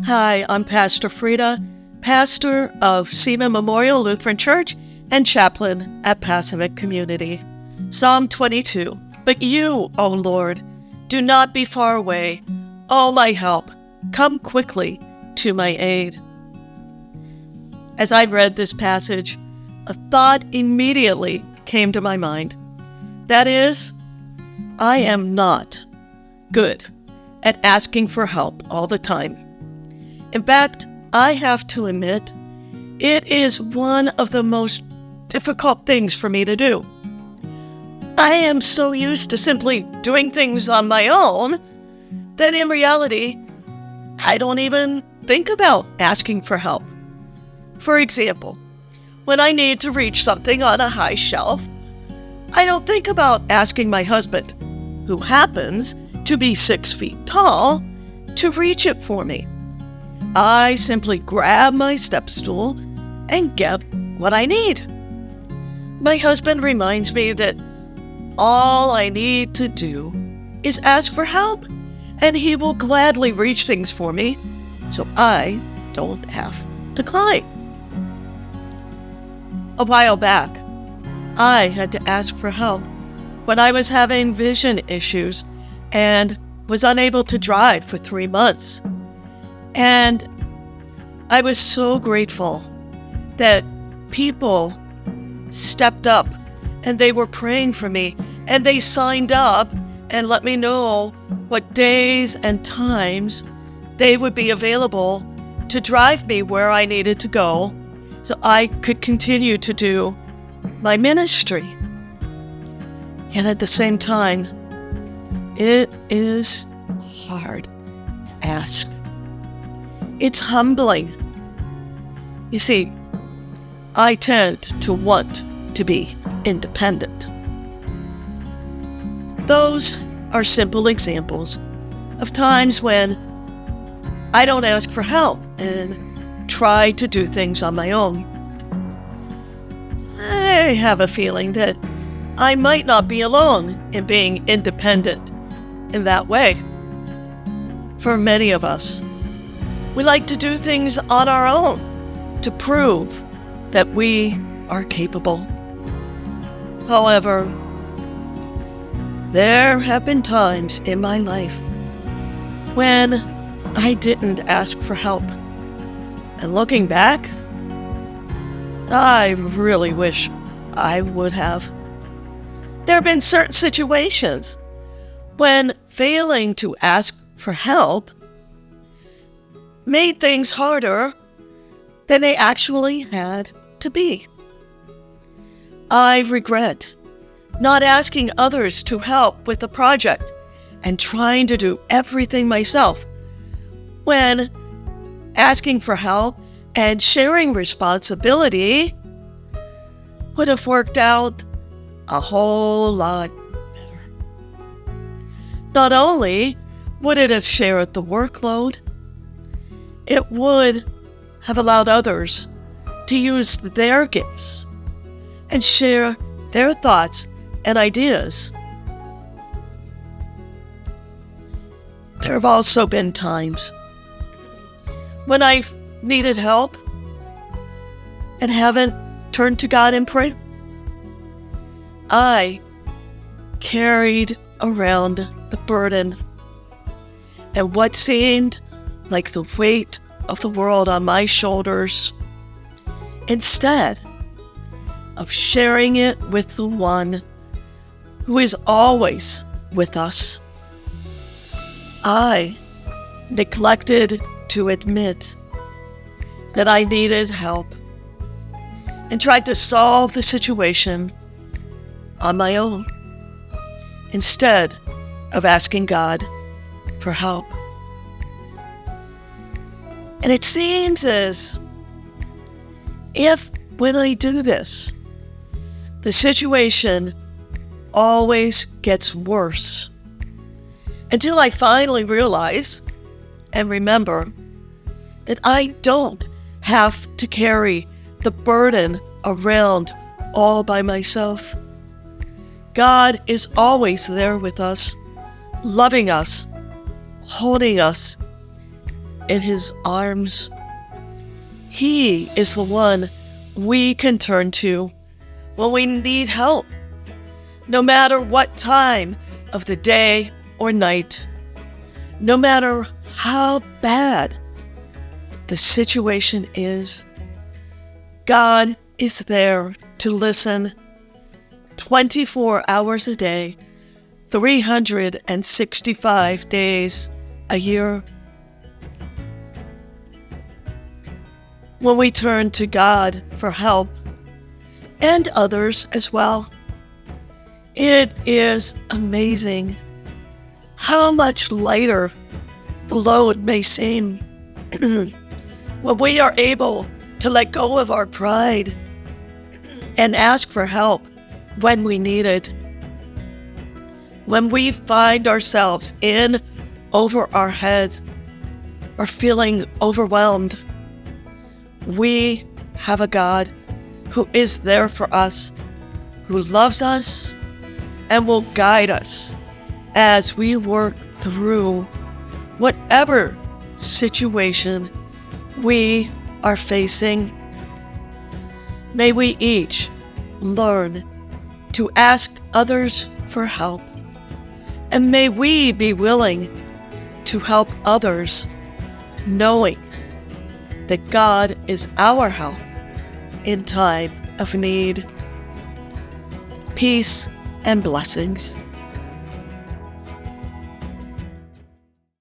Hi, I'm Pastor Frida, pastor of Seaman Memorial Lutheran Church and chaplain at Passaic Community. Psalm 22. But you, O Lord, do not be far away. O my help, come quickly to my aid. As I read this passage, a thought immediately came to my mind. That is, I am not good at asking for help all the time. In fact, I have to admit, it is one of the most difficult things for me to do. I am so used to simply doing things on my own that in reality, I don't even think about asking for help. For example, when I need to reach something on a high shelf, I don't think about asking my husband, who happens to be 6 feet tall, to reach it for me. I simply grab my step stool and get what I need. My husband reminds me that all I need to do is ask for help, and he will gladly reach things for me, so I don't have to climb. A while back, I had to ask for help when I was having vision issues and was unable to drive for 3 months. And I was so grateful that people stepped up and they were praying for me, and they signed up and let me know what days and times they would be available to drive me where I needed to go so I could continue to do my ministry. Yet at the same time, it is hard to ask. It's humbling. You see, I tend to want to be independent. Those are simple examples of times when I don't ask for help and try to do things on my own. I have a feeling that I might not be alone in being independent in that way. For many of us, we like to do things on our own to prove that we are capable. However, there have been times in my life when I didn't ask for help. And looking back, I really wish I would have. There have been certain situations when failing to ask for help made things harder than they actually had to be. I regret not asking others to help with the project and trying to do everything myself, when asking for help and sharing responsibility would have worked out a whole lot better. Not only would it have shared the workload, it would have allowed others to use their gifts and share their thoughts and ideas. There have also been times when I've needed help and haven't turned to God in prayer. I carried around the burden and what seemed like the weight of the world on my shoulders, instead of sharing it with the one who is always with us. I neglected to admit that I needed help and tried to solve the situation on my own instead of asking God for help. And it seems as if when I do this, the situation always gets worse until I finally realize and remember that I don't have to carry the burden around all by myself. God is always there with us, loving us, holding us, in his arms. He is the one we can turn to when we need help, no matter what time of the day or night, no matter how bad the situation is. God is there to listen 24 hours a day, 365 days a year. When we turn to God for help, and others as well, it is amazing how much lighter the load may seem when we are able to let go of our pride and ask for help when we need it. When we find ourselves in over our heads or feeling overwhelmed, we have a God who is there for us, who loves us and will guide us as we work through whatever situation we are facing. May we each learn to ask others for help, and may we be willing to help others, knowing that God is our help in time of need. Peace and blessings.